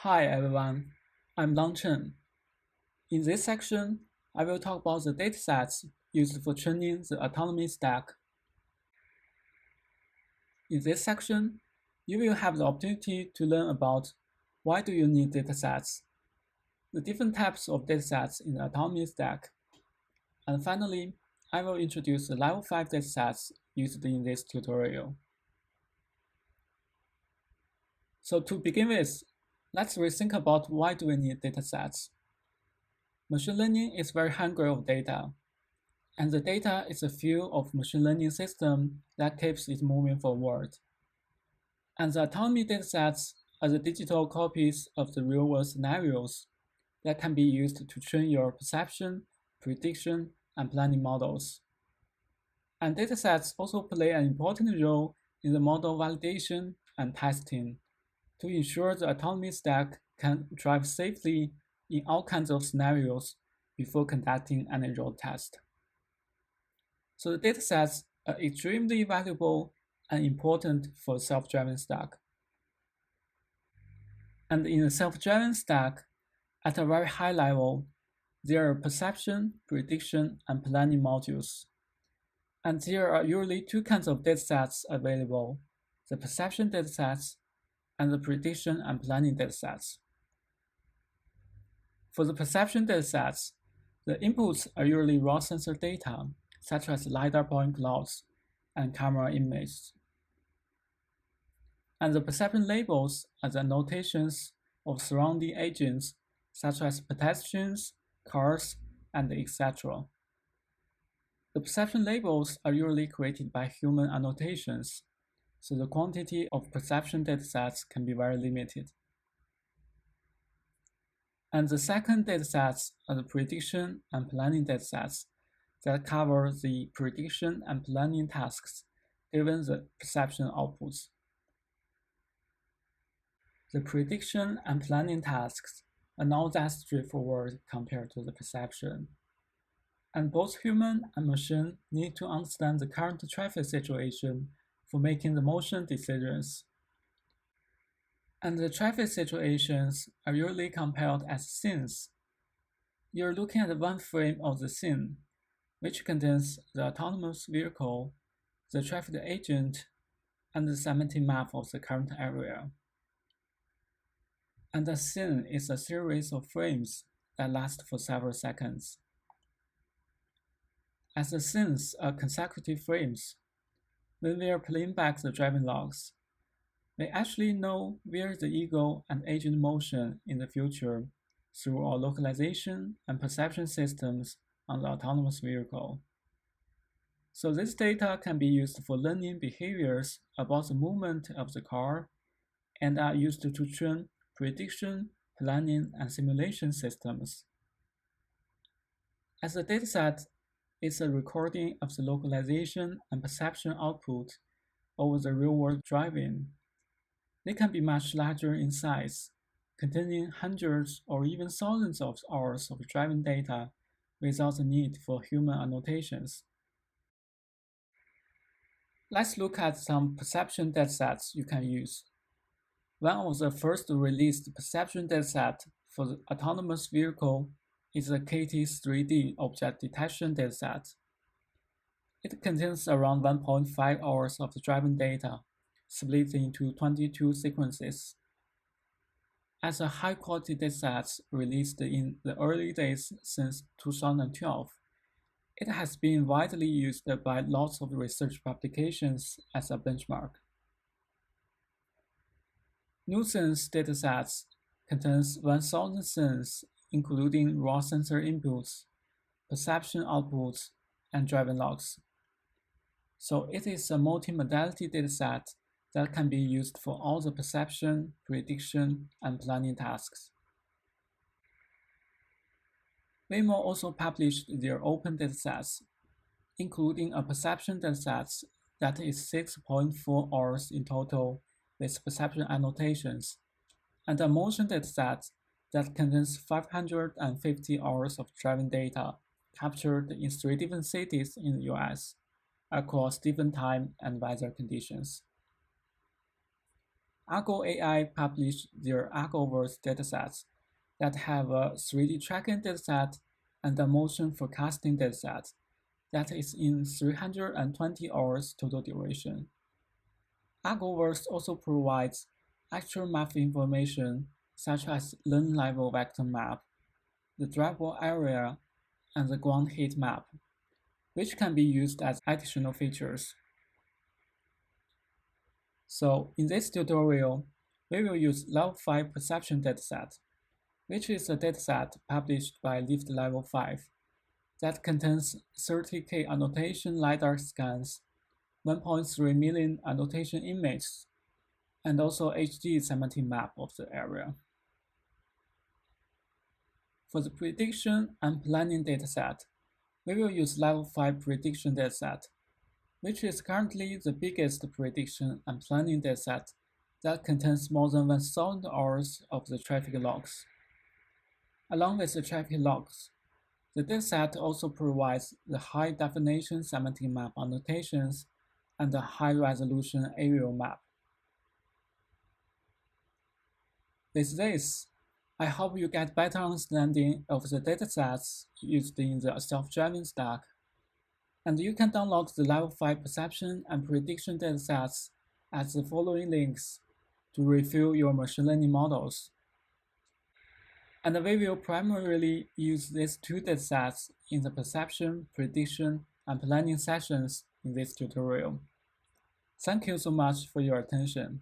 Hi everyone, I'm Long Chen. In this section, I will talk about the datasets used for training the autonomy stack. In this section, you will have the opportunity to learn about why do you need datasets, the different types of datasets in the autonomy stack, and finally, I will introduce the level 5 datasets used in this tutorial. So to begin with, let's rethink about why do we need datasets. Machine learning is very hungry of data, and the data is a fuel of machine learning system that keeps it moving forward. And the autonomy datasets are the digital copies of the real-world scenarios that can be used to train your perception, prediction, and planning models. And datasets also play an important role in the model validation and testing to ensure the autonomy stack can drive safely in all kinds of scenarios before conducting any road test. So the datasets are extremely valuable and important for self-driving stack. And in the self-driving stack, at a very high level, there are perception, prediction, and planning modules. And there are usually two kinds of datasets available, the perception datasets and the prediction and planning datasets. For the perception datasets, the inputs are usually raw sensor data, such as LiDAR point clouds and camera images. And the perception labels are the annotations of surrounding agents, such as pedestrians, cars, and etc. The perception labels are usually created by human annotations, so the quantity of perception datasets can be very limited. And the second datasets are the prediction and planning datasets that cover the prediction and planning tasks given the perception outputs. The prediction and planning tasks are not that straightforward compared to the perception. And both human and machine need to understand the current traffic situation for making the motion decisions. And the traffic situations are usually compiled as scenes. You're looking at one frame of the scene, which contains the autonomous vehicle, the traffic agent, and the semantic map of the current area. And the scene is a series of frames that last for several seconds. As the scenes are consecutive frames, when we are playing back the driving logs, we actually know where the ego and agent motion in the future through our localization and perception systems on the autonomous vehicle. So this data can be used for learning behaviors about the movement of the car and are used to train prediction, planning, and simulation systems. As a dataset is a recording of the localization and perception output over the real-world driving. They can be much larger in size, containing hundreds or even thousands of hours of driving data without the need for human annotations. Let's look at some perception datasets you can use. One of the first released perception dataset for the autonomous vehicle is the KT's 3D object detection dataset. It contains around 1.5 hours of driving data, split into 22 sequences. As a high-quality dataset released in the early days since 2012, it has been widely used by lots of research publications as a benchmark. Nuisance datasets contains 1,000 scenes, including raw sensor inputs, perception outputs, and driving logs. So it is a multimodality dataset that can be used for all the perception, prediction, and planning tasks. Waymo also published their open datasets, including a perception dataset that is 6.4 hours in total with perception annotations, and a motion dataset that contains 550 hours of driving data captured in 3 different cities in the US across different time and weather conditions. Argo AI published their Argoverse datasets that have a 3D tracking dataset and a motion forecasting dataset that is in 320 hours total duration. Argoverse also provides actual map information such as land level vector map, the drivable area, and the ground heat map, which can be used as additional features. So in this tutorial, we will use Level 5 Perception dataset, which is a dataset published by Lift Level 5 that contains 30K annotation LiDAR scans, 1.3 million annotation images, and also HD semantic map of the area. For the prediction and planning dataset, we will use Level 5 Prediction dataset, which is currently the biggest prediction and planning dataset that contains more than 1,000 hours of the traffic logs. Along with the traffic logs, the dataset also provides the high-definition semantic map annotations and the high-resolution aerial map. With this, I hope you get better understanding of the datasets used in the self-driving stack, and you can download the Level 5 perception and prediction datasets at the following links to review your machine learning models. And we will primarily use these two datasets in the perception, prediction, and planning sessions in this tutorial. Thank you so much for your attention.